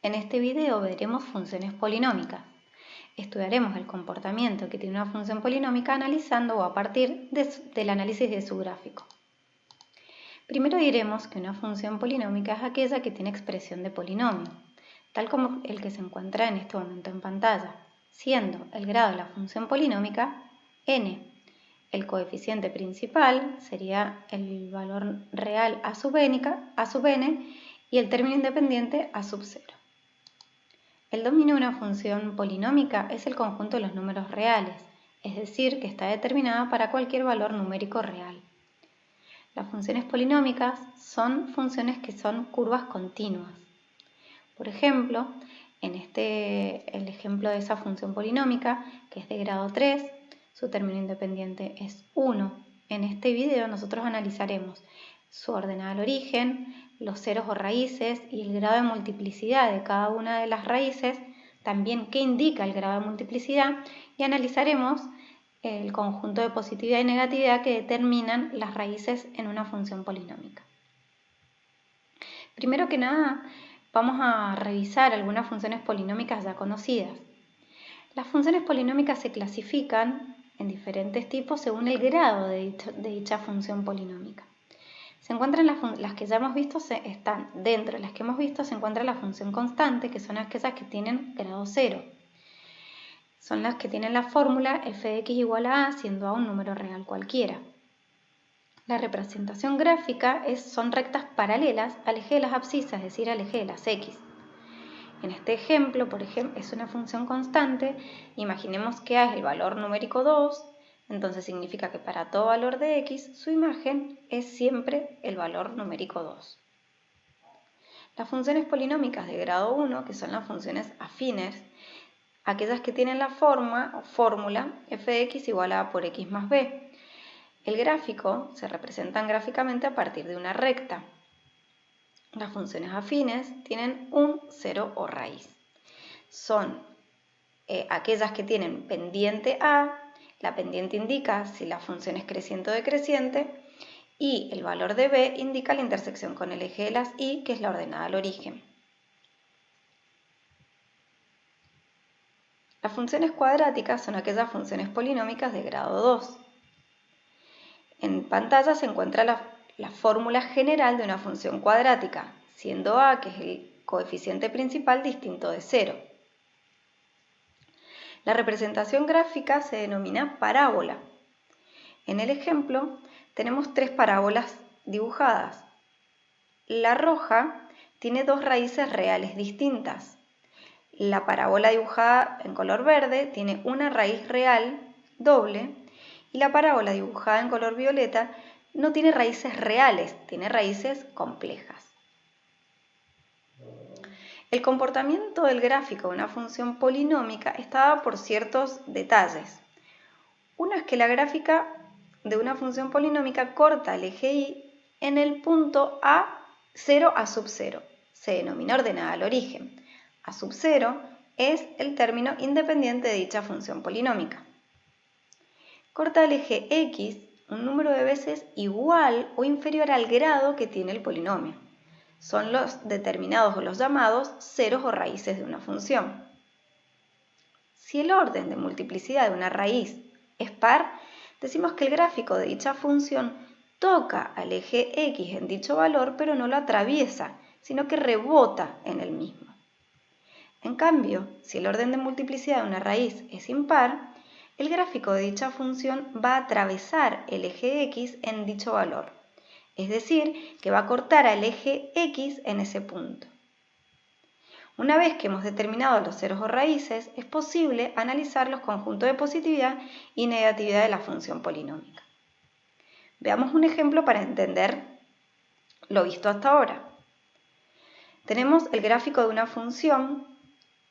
En este video veremos funciones polinómicas. Estudiaremos el comportamiento que tiene una función polinómica analizando o a partir del análisis de su gráfico. Primero diremos que una función polinómica es aquella que tiene expresión de polinomio, tal como el que se encuentra en este momento en pantalla, siendo el grado de la función polinómica n. El coeficiente principal sería el valor real a sub n y el término independiente a sub 0. El dominio de una función polinómica es el conjunto de los números reales, es decir, que está determinada para cualquier valor numérico real. Las funciones polinómicas son funciones que son curvas continuas. Por ejemplo, el ejemplo de esa función polinómica, que es de grado 3, su término independiente es 1. En este video nosotros analizaremos su ordenada al origen, los ceros o raíces y el grado de multiplicidad de cada una de las raíces, también qué indica el grado de multiplicidad, y analizaremos el conjunto de positividad y negatividad que determinan las raíces en una función polinómica. Primero que nada, vamos a revisar algunas funciones polinómicas ya conocidas. Las funciones polinómicas se clasifican en diferentes tipos según el grado de dicha función polinómica. Se encuentran las que ya hemos visto, están dentro de las que hemos visto, se encuentra la función constante, que son aquellas que tienen grado 0. Son las que tienen la fórmula f de x igual a a, siendo a un número real cualquiera. La representación gráfica son rectas paralelas al eje de las abscisas, es decir, al eje de las x. En este ejemplo, por ejemplo, es una función constante. Imaginemos que a es el valor numérico 2, entonces significa que para todo valor de x, su imagen es siempre el valor numérico 2. Las funciones polinómicas de grado 1, que son las funciones afines, aquellas que tienen la fórmula f de x igual a por x más b. El gráfico se representan gráficamente a partir de una recta. Las funciones afines tienen un cero o raíz. Son aquellas que tienen pendiente a, la pendiente indica si la función es creciente o decreciente, y el valor de b indica la intersección con el eje de las y, que es la ordenada al origen. Las funciones cuadráticas son aquellas funciones polinómicas de grado 2. En pantalla se encuentra la fórmula general de una función cuadrática, siendo a, que es el coeficiente principal, distinto de 0. La representación gráfica se denomina parábola. En el ejemplo tenemos 3 parábolas dibujadas. La roja tiene 2 raíces reales distintas. La parábola dibujada en color verde tiene una raíz real doble y la parábola dibujada en color violeta no tiene raíces reales, tiene raíces complejas. El comportamiento del gráfico de una función polinómica está dado por ciertos detalles. Uno es que la gráfica de una función polinómica corta el eje y en el punto a0 a sub 0. Se denomina ordenada al origen. A sub 0 es el término independiente de dicha función polinómica. Corta el eje x un número de veces igual o inferior al grado que tiene el polinomio. Son los determinados o los llamados ceros o raíces de una función. Si el orden de multiplicidad de una raíz es par, decimos que el gráfico de dicha función toca al eje x en dicho valor, pero no lo atraviesa, sino que rebota en el mismo. En cambio, si el orden de multiplicidad de una raíz es impar, el gráfico de dicha función va a atravesar el eje x en dicho valor, es decir, que va a cortar al eje x en ese punto. Una vez que hemos determinado los ceros o raíces, es posible analizar los conjuntos de positividad y negatividad de la función polinómica. Veamos un ejemplo para entender lo visto hasta ahora. Tenemos el gráfico de una función.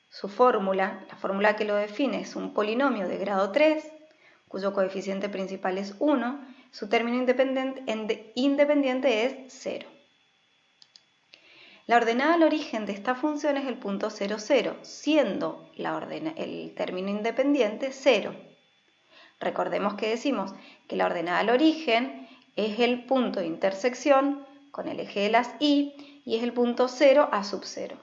Su fórmula, la fórmula que lo define, es un polinomio de grado 3, cuyo coeficiente principal es 1, su término independiente es 0. La ordenada al origen de esta función es el punto 0, 0, siendo el término independiente 0. Recordemos que decimos que la ordenada al origen es el punto de intersección con el eje de las y es el punto 0 a sub 0.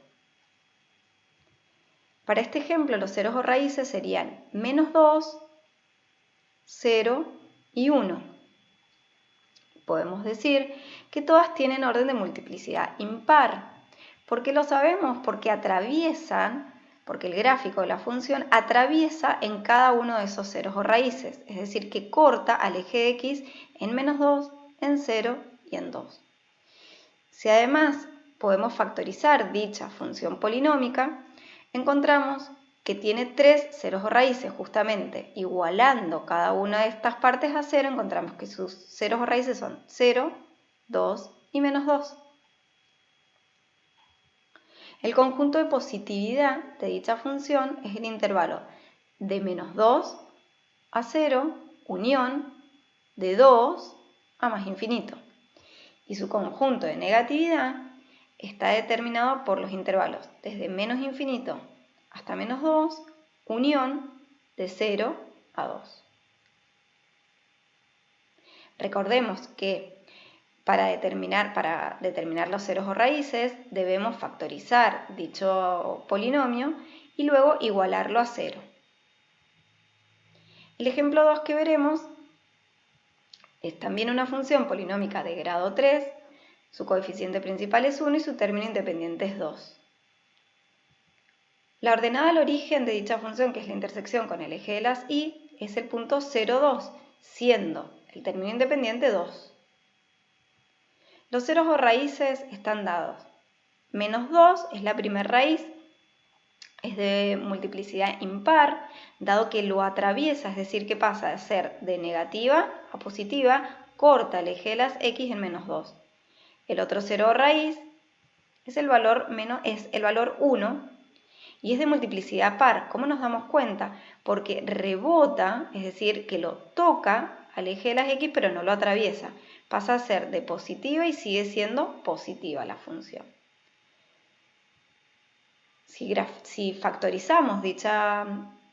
Para este ejemplo, los ceros o raíces serían -2, 0 y 1. Podemos decir que todas tienen orden de multiplicidad impar. ¿Por qué lo sabemos? Porque el gráfico de la función atraviesa en cada uno de esos ceros o raíces, es decir, que corta al eje X en -2, en 0 y en 2. Si además podemos factorizar dicha función polinómica, encontramos que tiene 3 ceros o raíces, justamente igualando cada una de estas partes a 0, encontramos que sus ceros o raíces son 0, 2 y -2. El conjunto de positividad de dicha función es el intervalo de -2 a 0, unión de 2 a más infinito. Y su conjunto de negatividad está determinado por los intervalos desde menos infinito hasta -2, unión de 0 a 2. Recordemos que para determinar los ceros o raíces debemos factorizar dicho polinomio y luego igualarlo a 0. El ejemplo 2 que veremos es también una función polinómica de grado 3, su coeficiente principal es 1 y su término independiente es 2. La ordenada al origen de dicha función, que es la intersección con el eje de las y, es el punto 0, 2, siendo el término independiente 2. Los ceros o raíces están dados. -2 es la primera raíz, es de multiplicidad impar, dado que lo atraviesa, es decir, que pasa de ser de negativa a positiva, corta el eje de las X en -2. El otro cero o raíz es el valor 1 y es de multiplicidad par. ¿Cómo nos damos cuenta? Porque rebota, es decir, que lo toca al eje de las X pero no lo atraviesa. Pasa a ser de positiva y sigue siendo positiva la función. Si factorizamos dicha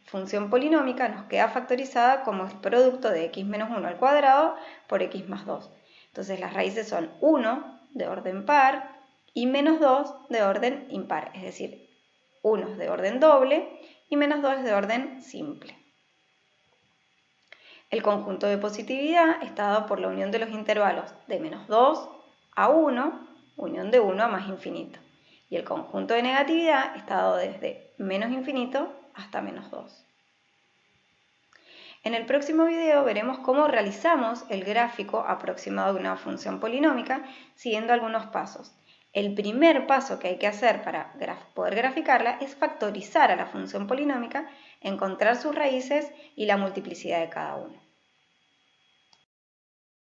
función polinómica, nos queda factorizada como el producto de x menos 1 al cuadrado por x más 2. Entonces las raíces son 1 de orden par y -2 de orden impar, es decir, 1 es de orden doble y -2 es de orden simple. El conjunto de positividad está dado por la unión de los intervalos de -2 a 1, unión de 1 a más infinito. Y el conjunto de negatividad está dado desde menos infinito hasta -2. En el próximo video veremos cómo realizamos el gráfico aproximado de una función polinómica siguiendo algunos pasos. El primer paso que hay que hacer para poder graficarla es factorizar a la función polinómica, encontrar sus raíces y la multiplicidad de cada una.